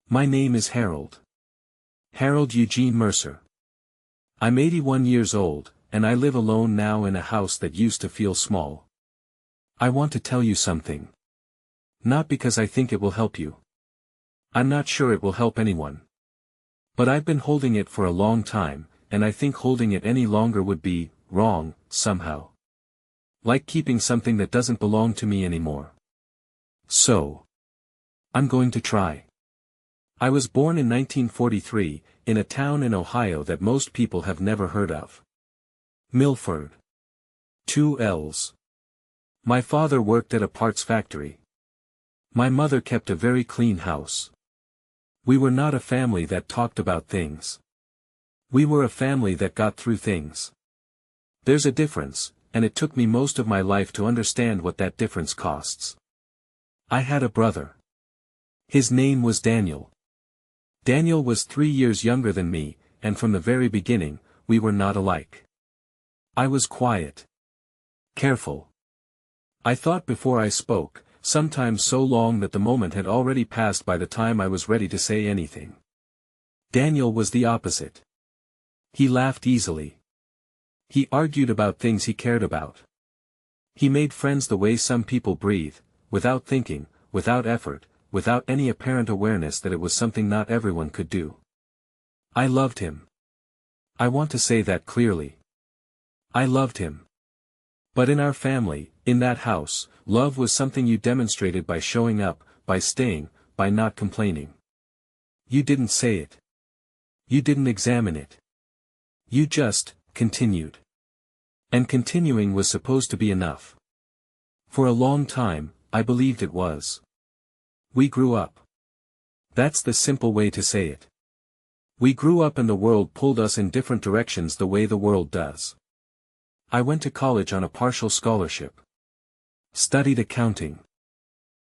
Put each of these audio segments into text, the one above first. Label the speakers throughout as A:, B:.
A: My name is Harold. Harold Eugene Mercer. I'm 81 years old, and I live alone now in a house that used to feel small. I want to tell you something. Not because I think it will help you. I'm not sure it will help anyone. But I've been holding it for a long time, and I think holding it any longer would be wrong, somehow. Like keeping something that doesn't belong to me anymore. So, I'm going to try. I was born in 1943, in a town in Ohio that most people have never heard of. Milford. 2 L's. My father worked at a parts factory. My mother kept a very clean house. We were not a family that talked about things. We were a family that got through things. There's a difference, and it took me most of my life to understand what that difference costs. I had a brother. His name was Daniel. Daniel was 3 years younger than me, and from the very beginning, we were not alike. I was quiet. Careful. I thought before I spoke, sometimes so long that the moment had already passed by the time I was ready to say anything. Daniel was the opposite. He laughed easily. He argued about things he cared about. He made friends the way some people breathe, without thinking, without effort, without any apparent awareness that it was something not everyone could do. I loved him. I want to say that clearly. I loved him. But in our family, in that house, love was something you demonstrated by showing up, by staying, by not complaining. You didn't say it. You didn't examine it. You just continued. And continuing was supposed to be enough. For a long time, I believed it was. We grew up. That's the simple way to say it. We grew up and the world pulled us in different directions the way the world does. I went to college on a partial scholarship. Studied accounting.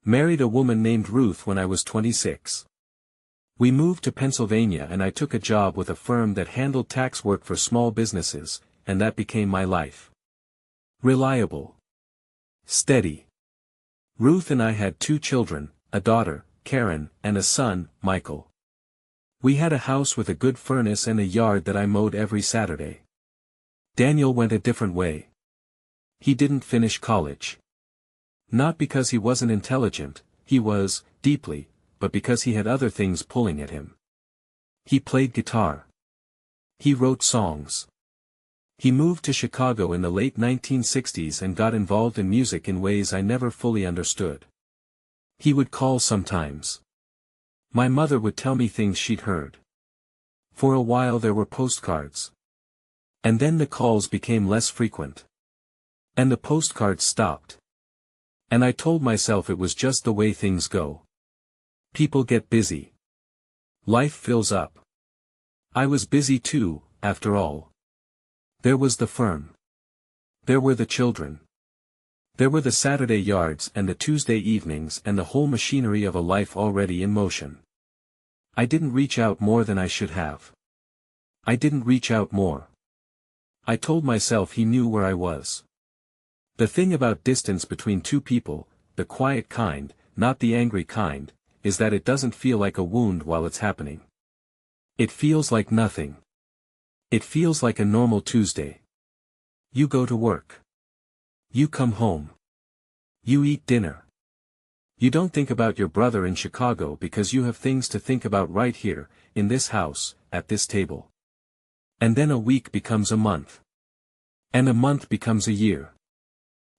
A: Married a woman named Ruth when I was 26. We moved to Pennsylvania and I took a job with a firm that handled tax work for small businesses, and that became my life. Reliable. Steady. Ruth and I had 2 children, a daughter, Karen, and a son, Michael. We had a house with a good furnace and a yard that I mowed every Saturday. Daniel went a different way. He didn't finish college. Not because he wasn't intelligent, he was, deeply, but because he had other things pulling at him. He played guitar. He wrote songs. He moved to Chicago in the late 1960s and got involved in music in ways I never fully understood. He would call sometimes. My mother would tell me things she'd heard. For a while there were postcards. And then the calls became less frequent. And the postcards stopped. And I told myself it was just the way things go. People get busy. Life fills up. I was busy too, after all. There was the firm. There were the children. There were the Saturday yards and the Tuesday evenings and the whole machinery of a life already in motion. I didn't reach out more than I should have. I didn't reach out more. I told myself he knew where I was. The thing about distance between 2 people, the quiet kind, not the angry kind, is that it doesn't feel like a wound while it's happening. It feels like nothing. It feels like a normal Tuesday. You go to work. You come home. You eat dinner. You don't think about your brother in Chicago because you have things to think about right here, in this house, at this table. And then a week becomes a month. And a month becomes a year.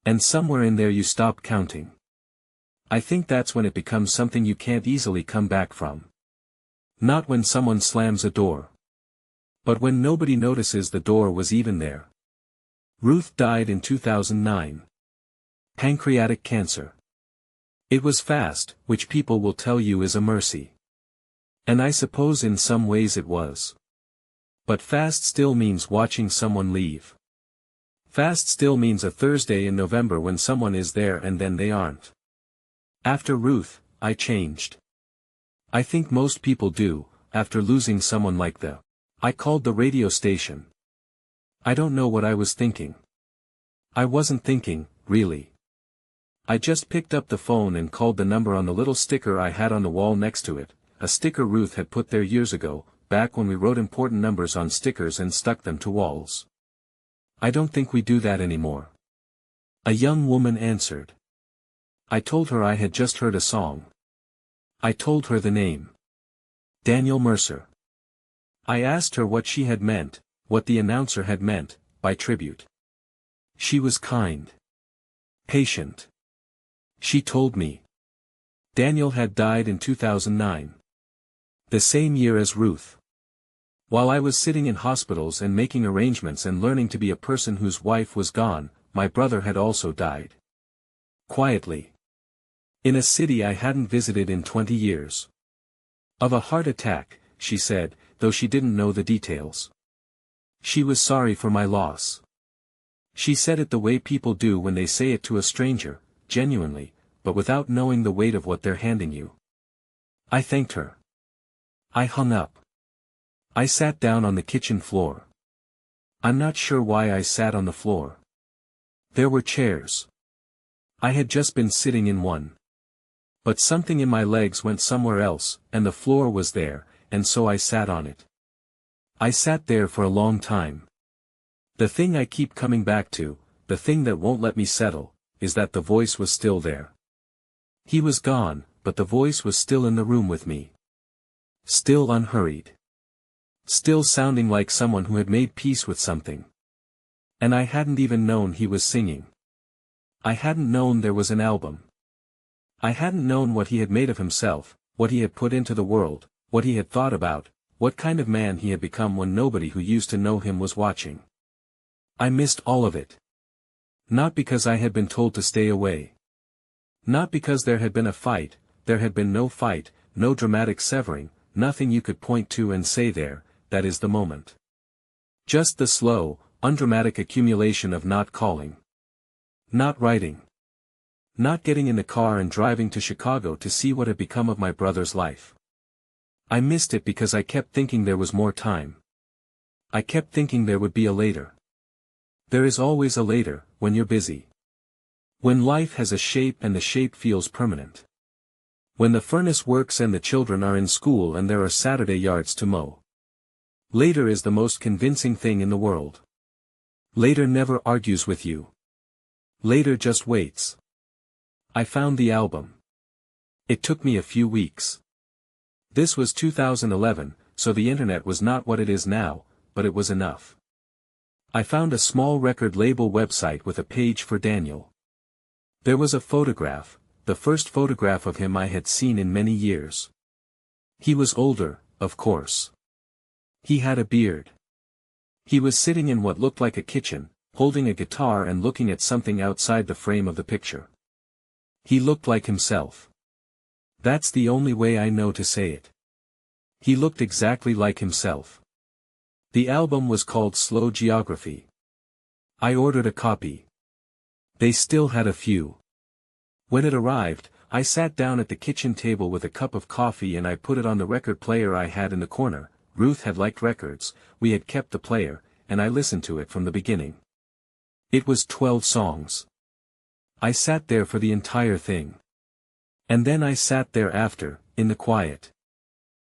A: And somewhere in there you stop counting. I think that's when it becomes something you can't easily come back from. Not when someone slams a door. But when nobody notices the door was even there. Ruth died in 2009. Pancreatic cancer. It was fast, which people will tell you is a mercy. And I suppose in some ways it was. But fast still means watching someone leave. Fast still means a Thursday in November when someone is there and then they aren't. After Ruth, I changed. I think most people do, after losing someone like that. I called the radio station. I don't know what I was thinking. I wasn't thinking, really. I just picked up the phone and called the number on the little sticker I had on the wall next to it, a sticker Ruth had put there years ago, back when we wrote important numbers on stickers and stuck them to walls. I don't think we do that anymore. A young woman answered. I told her I had just heard a song. I told her the name. Daniel Mercer. I asked her what she had meant, what the announcer had meant, by tribute. She was kind. Patient. She told me. Daniel had died in 2009. The same year as Ruth. While I was sitting in hospitals and making arrangements and learning to be a person whose wife was gone, my brother had also died. Quietly. In a city I hadn't visited in 20 years. Of a heart attack, she said, though she didn't know the details. She was sorry for my loss. She said it the way people do when they say it to a stranger, genuinely, but without knowing the weight of what they're handing you. I thanked her. I hung up. I sat down on the kitchen floor. I'm not sure why I sat on the floor. There were chairs. I had just been sitting in one. But something in my legs went somewhere else, and the floor was there, and so I sat on it. I sat there for a long time. The thing I keep coming back to, the thing that won't let me settle, is that the voice was still there. He was gone, but the voice was still in the room with me. Still unhurried. Still sounding like someone who had made peace with something. And I hadn't even known he was singing. I hadn't known there was an album. I hadn't known what he had made of himself, what he had put into the world, what he had thought about, what kind of man he had become when nobody who used to know him was watching. I missed all of it. Not because I had been told to stay away. Not because there had been a fight, there had been no fight, no dramatic severing, nothing you could point to and say there, that is the moment. Just the slow, undramatic accumulation of not calling. Not writing. Not getting in the car and driving to Chicago to see what had become of my brother's life. I missed it because I kept thinking there was more time. I kept thinking there would be a later. There is always a later, when you're busy. When life has a shape and the shape feels permanent. When the furnace works and the children are in school and there are Saturday yards to mow. Later is the most convincing thing in the world. Later never argues with you. Later just waits. I found the album. It took me a few weeks. This was 2011, so the internet was not what it is now, but it was enough. I found a small record label website with a page for Daniel. There was a photograph, the first photograph of him I had seen in many years. He was older, of course. He had a beard. He was sitting in what looked like a kitchen, holding a guitar and looking at something outside the frame of the picture. He looked like himself. That's the only way I know to say it. He looked exactly like himself. The album was called Slow Geography. I ordered a copy. They still had a few. When it arrived, I sat down at the kitchen table with a cup of coffee and I put it on the record player I had in the corner. Ruth had liked records, we had kept the player, and I listened to it from the beginning. It was 12 songs. I sat there for the entire thing. And then I sat there after, in the quiet.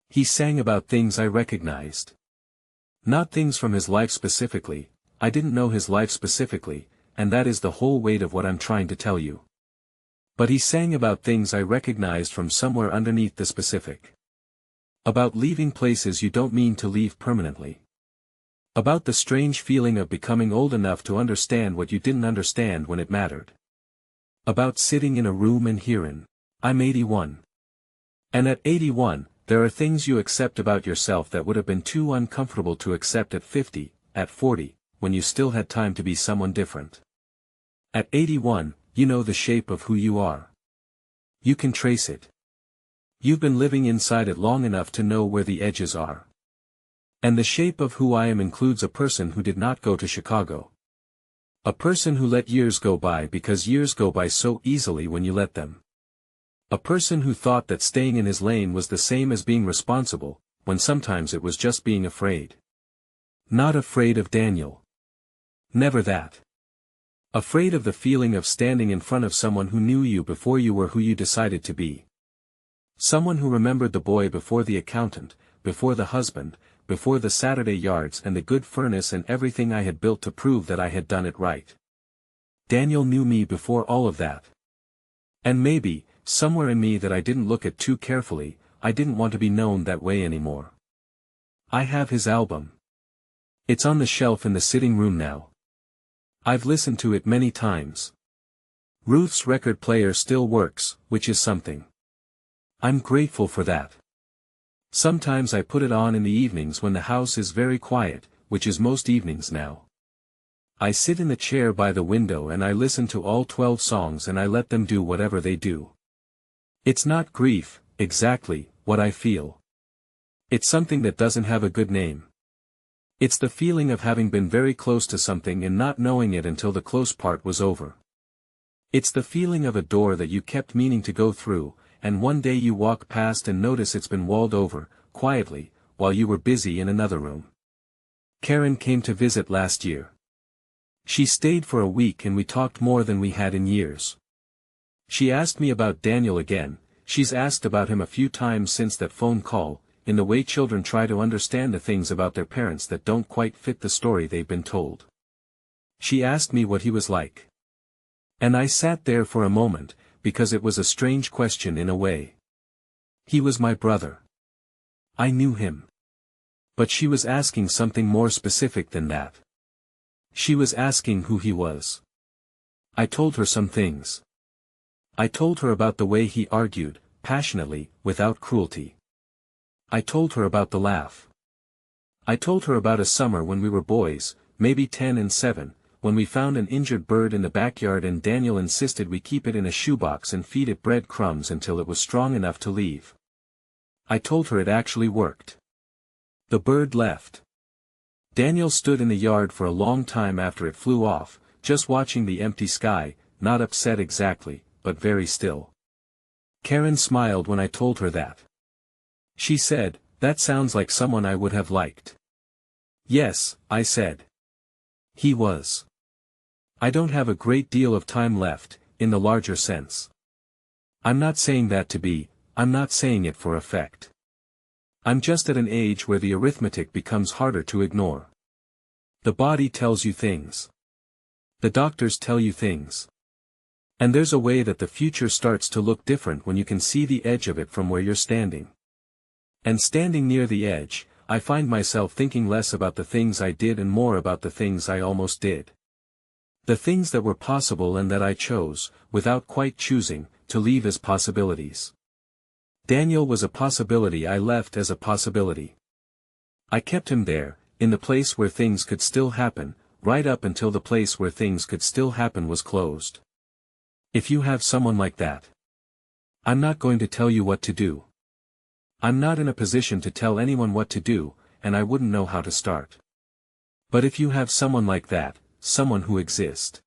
A: He sang about things I recognized. Not things from his life specifically, I didn't know his life specifically, and that is the whole weight of what I'm trying to tell you. But he sang about things I recognized from somewhere underneath the specific. About leaving places you don't mean to leave permanently. About the strange feeling of becoming old enough to understand what you didn't understand when it mattered. About sitting in a room and hearing, I'm 81. And at 81, there are things you accept about yourself that would have been too uncomfortable to accept at 50, at 40, when you still had time to be someone different. At 81, you know the shape of who you are. You can trace it. You've been living inside it long enough to know where the edges are. And the shape of who I am includes a person who did not go to Chicago. A person who let years go by because years go by so easily when you let them. A person who thought that staying in his lane was the same as being responsible, when sometimes it was just being afraid. Not afraid of Daniel. Never that. Afraid of the feeling of standing in front of someone who knew you before you were who you decided to be. Someone who remembered the boy before the accountant, before the husband, before the Saturday yards and the good furnace and everything I had built to prove that I had done it right. Daniel knew me before all of that. And maybe, somewhere in me that I didn't look at too carefully, I didn't want to be known that way anymore. I have his album. It's on the shelf in the sitting room now. I've listened to it many times. Ruth's record player still works, which is something. I'm grateful for that. Sometimes I put it on in the evenings when the house is very quiet, which is most evenings now. I sit in the chair by the window and I listen to all 12 songs and I let them do whatever they do. It's not grief, exactly, what I feel. It's something that doesn't have a good name. It's the feeling of having been very close to something and not knowing it until the close part was over. It's the feeling of a door that you kept meaning to go through, and one day you walk past and notice it's been walled over, quietly, while you were busy in another room. Karen came to visit last year. She stayed for a week and we talked more than we had in years. She asked me about Daniel again. She's asked about him a few times since that phone call, in the way children try to understand the things about their parents that don't quite fit the story they've been told. She asked me what he was like. And I sat there for a moment, because it was a strange question in a way. He was my brother. I knew him. But she was asking something more specific than that. She was asking who he was. I told her some things. I told her about the way he argued, passionately, without cruelty. I told her about the laugh. I told her about a summer when we were boys, maybe 10 and 7, when we found an injured bird in the backyard and Daniel insisted we keep it in a shoebox and feed it bread crumbs until it was strong enough to leave. I told her it actually worked. The bird left. Daniel stood in the yard for a long time after it flew off, just watching the empty sky, not upset exactly, but very still. Karen smiled when I told her that. She said, "That sounds like someone I would have liked." Yes, I said. He was. I don't have a great deal of time left, in the larger sense. I'm not saying that to be, I'm not saying it for effect. I'm just at an age where the arithmetic becomes harder to ignore. The body tells you things. The doctors tell you things. And there's a way that the future starts to look different when you can see the edge of it from where you're standing. And standing near the edge, I find myself thinking less about the things I did and more about the things I almost did. The things that were possible and that I chose, without quite choosing, to leave as possibilities. Daniel was a possibility I left as a possibility. I kept him there, in the place where things could still happen, right up until the place where things could still happen was closed. If you have someone like that, I'm not going to tell you what to do. I'm not in a position to tell anyone what to do, and I wouldn't know how to start. But if you have someone like that, someone who exists,